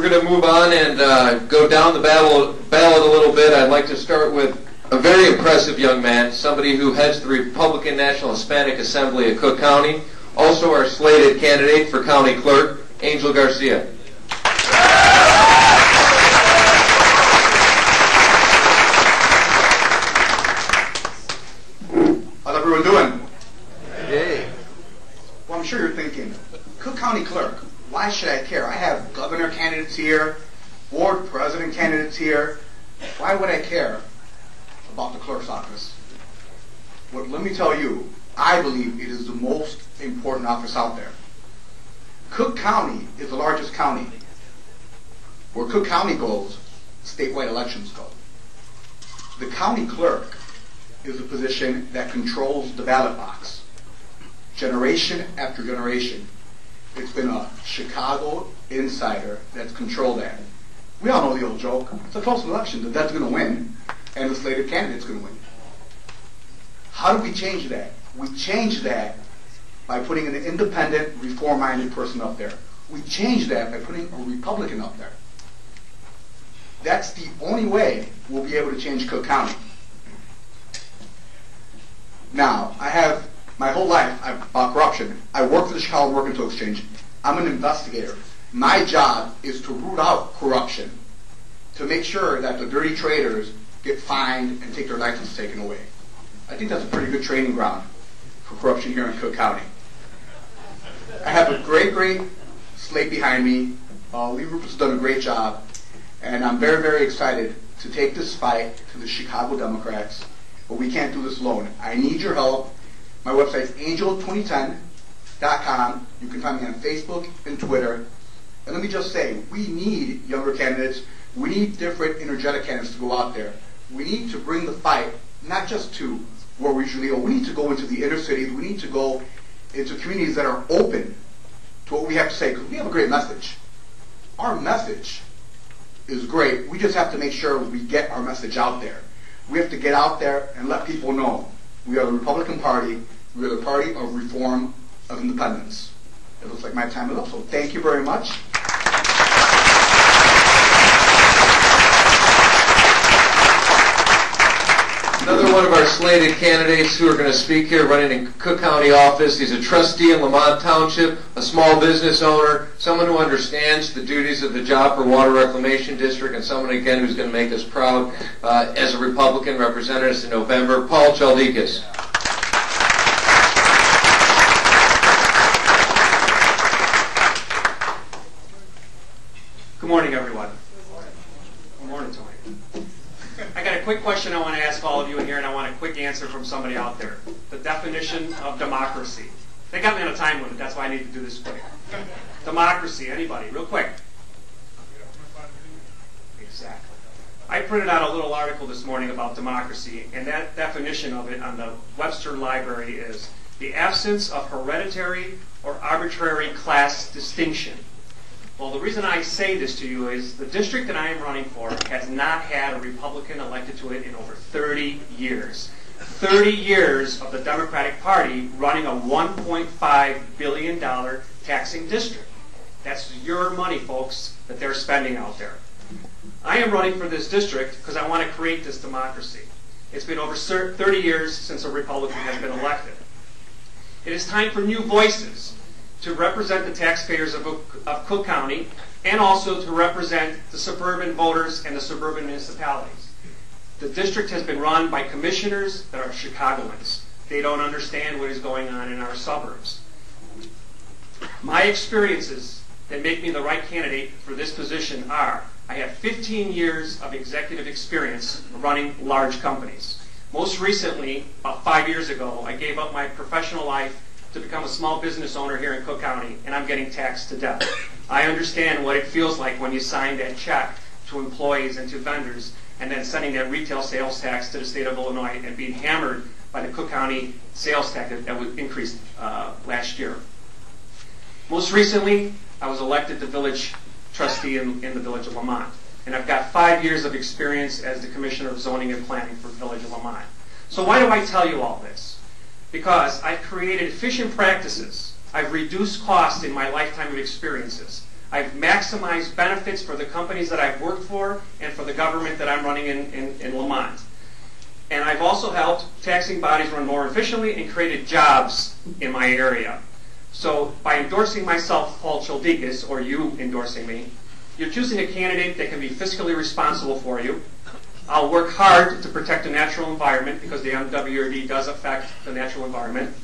we're going to move on and go down the ballot a little bit. I'd like to start with a very impressive young man, somebody who heads the Republican National Hispanic Assembly of Cook County, also our slated candidate for county clerk, Angel Garcia. How's everyone doing? Hey. Well, I'm sure you're thinking, Cook County Clerk, why should I care? I have governor candidates here, board president candidates here. Why would I care about the clerk's office? Well, let me tell you, I believe it is the most important office out there. Cook County is the largest county. Where Cook County goes, statewide elections go. The county clerk is a position that controls the ballot box. Generation after generation, it's been a Chicago insider that's controlled that. We all know the old joke. It's a close election. The dead's going to win, and the slated candidate's going to win. How do we change that? We change that by putting an independent, reform-minded person up there. We change that by putting a Republican up there. That's the only way we'll be able to change Cook County. Now, I have my whole life about corruption. I work for the Chicago Mercantile Exchange. I'm an investigator. My job is to root out corruption, to make sure that the dirty traders get fined and take their license taken away. I think that's a pretty good training ground for corruption here in Cook County. I have a great slate behind me. Lee Rupert's done a great job, and I'm very, very excited to take this fight to the Chicago Democrats, but we can't do this alone. I need your help. My website's angel2010.com. You can find me on Facebook and Twitter. And let me just say, we need younger candidates. We need different, energetic candidates to go out there. We need to bring the fight, not just to where we usually go. We need to go into the inner cities. We need to go into communities that are open to what we have to say, because we have a great message. Our message is great. We just have to make sure we get our message out there. We have to get out there and let people know we are the Republican Party. We are the party of reform, of independence. It looks like my time is up, so thank you very much. Another one of our slated candidates who are going to speak here, running in Cook County office. He's a trustee in Lamont Township, a small business owner, someone who understands the duties of the job for Water Reclamation District, and someone, again, who's going to make us proud as a Republican, representing us in November, Paul Chaldikas. Good morning, everyone. Good morning, Tony. I got a quick question I want to ask all of you in here, and I want a quick answer from somebody out there. The definition of democracy. They got me on a time limit. That's why I need to do this quick. Democracy. Anybody? Real quick. Exactly. I printed out a little article this morning about democracy, and that definition of it on the Webster Library is the absence of hereditary or arbitrary class distinction. Well, the reason I say this to you is the district that I am running for has not had a Republican elected to it in over 30 years. 30 years of the Democratic Party running a $1.5 billion taxing district. That's your money, folks, that they're spending out there. I am running for this district because I want to create this democracy. It's been over 30 years since a Republican has been elected. It is time for new voices to represent the taxpayers of Cook County, and also to represent the suburban voters and the suburban municipalities. The district has been run by commissioners that are Chicagoans. They don't understand what is going on in our suburbs. My experiences that make me the right candidate for this position are, I have 15 years of executive experience running large companies. Most recently, about 5 years ago, I gave up my professional life to become a small business owner here in Cook County, and I'm getting taxed to death. I understand what it feels like when you sign that check to employees and to vendors, and then sending that retail sales tax to the state of Illinois and being hammered by the Cook County sales tax that was increased last year. Most recently, I was elected to village trustee in the village of Lamont, and I've got 5 years of experience as the Commissioner of Zoning and Planning for the village of Lamont. So why do I tell you all this? Because I've created efficient practices. I've reduced costs in my lifetime of experiences. I've maximized benefits for the companies that I've worked for and for the government that I'm running in Lamont. And I've also helped taxing bodies run more efficiently and created jobs in my area. So by endorsing myself, Paul Childikas, or you endorsing me, you're choosing a candidate that can be fiscally responsible for you. I'll work hard to protect the natural environment because the MWRD does affect the natural environment.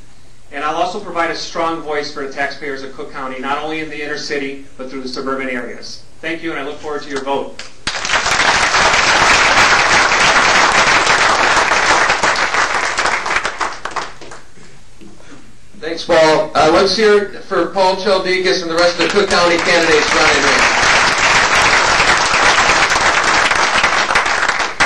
And I'll also provide a strong voice for the taxpayers of Cook County, not only in the inner city, but through the suburban areas. Thank you, and I look forward to your vote. Thanks, Paul. Let's hear it for Paul Childikas and the rest of the Cook County candidates running here.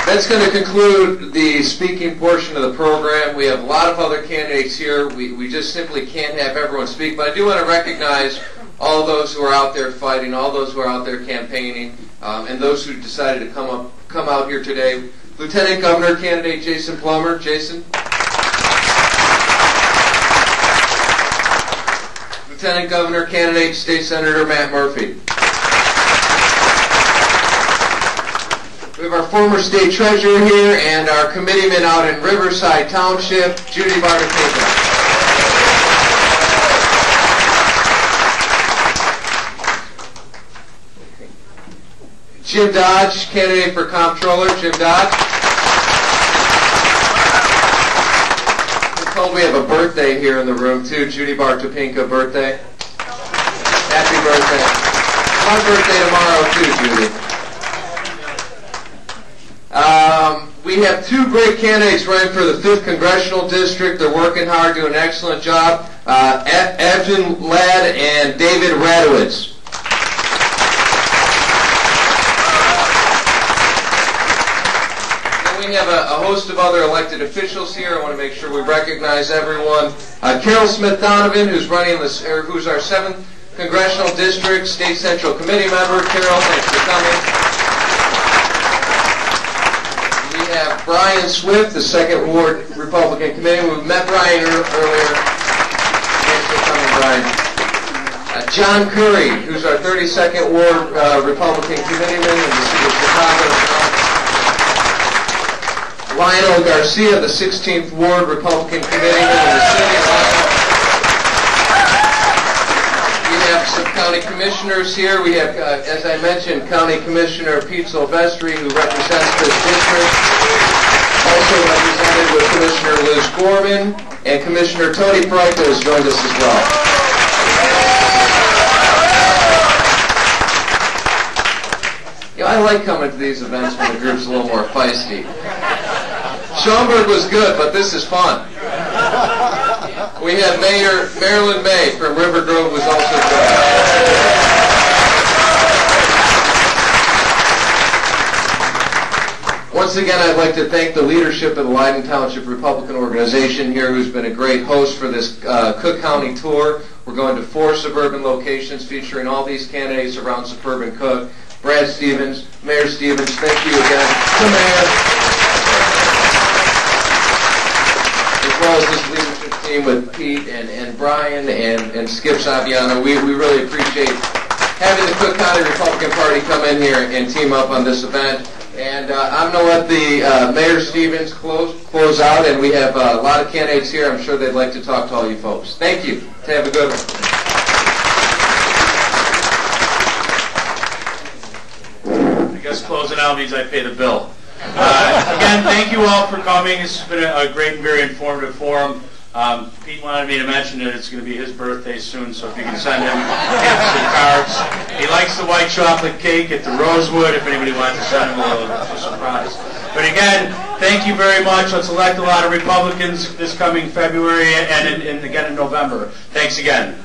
That's going to conclude the speaking portion of the program. We have a lot of other candidates here. We just simply can't have everyone speak, but I do want to recognize all those who are out there fighting, all those who are out there campaigning, and those who decided to come out here today. Lieutenant Governor candidate Jason Plummer. Jason. Lieutenant Governor candidate State Senator Matt Murphy. We have our former state treasurer here and our committeeman out in Riverside Township, Judy Bartopinka. Jim Dodge, candidate for comptroller. Jim Dodge. We're told we have a birthday here in the room too. Judy Bartopinka, birthday. Happy birthday. My birthday tomorrow too, Judy. We have two great candidates running for the 5th Congressional District. They're working hard, doing an excellent job. Evgen Ladd and David Radowitz. And we have a host of other elected officials here. I want to make sure we recognize everyone. Carol Smith-Donovan, who's who's our 7th Congressional District State Central Committee member. Carol, thanks for coming. We have Brian Swift, the 2nd Ward Republican Committee. We met Brian earlier. Thanks for coming, Brian. John Curry, who's our 32nd Ward Republican Committeeman in the city of Chicago. Lionel Garcia, the 16th Ward Republican Committeeman in the city of Lionel. We have some county commissioners here. We have, as I mentioned, County Commissioner Pete Silvestri, who represents this district. Also represented with Commissioner Liz Gorman, and Commissioner Tony Pryka has joined us as well. You know, I like coming to these events when the group's a little more feisty. Schaumburg was good, but this is fun. We have Mayor Marilyn May from River Grove was also good. Once again, I'd like to thank the leadership of the Leiden Township Republican Organization here, who's been a great host for this Cook County tour. We're going to 4 suburban locations featuring all these candidates around suburban Cook. Brad Stevens, Mayor Stevens, thank you again. The Mayor, as well as this leadership team with Pete and Brian and Skip Saviano. We really appreciate having the Cook County Republican Party come in here and team up on this event. And I'm going to let the Mayor Stevens close out, and we have a lot of candidates here. I'm sure they'd like to talk to all you folks. Thank you. Have a good one. I guess closing out means I pay the bill. Again, thank you all for coming. This has been a great and very informative forum. Pete wanted me to mention that it's going to be his birthday soon, so if you can send him gifts and cards. He likes the white chocolate cake at the Rosewood, if anybody wants to send him a surprise. But again, thank you very much. Let's elect a lot of Republicans this coming February and again in November. Thanks again.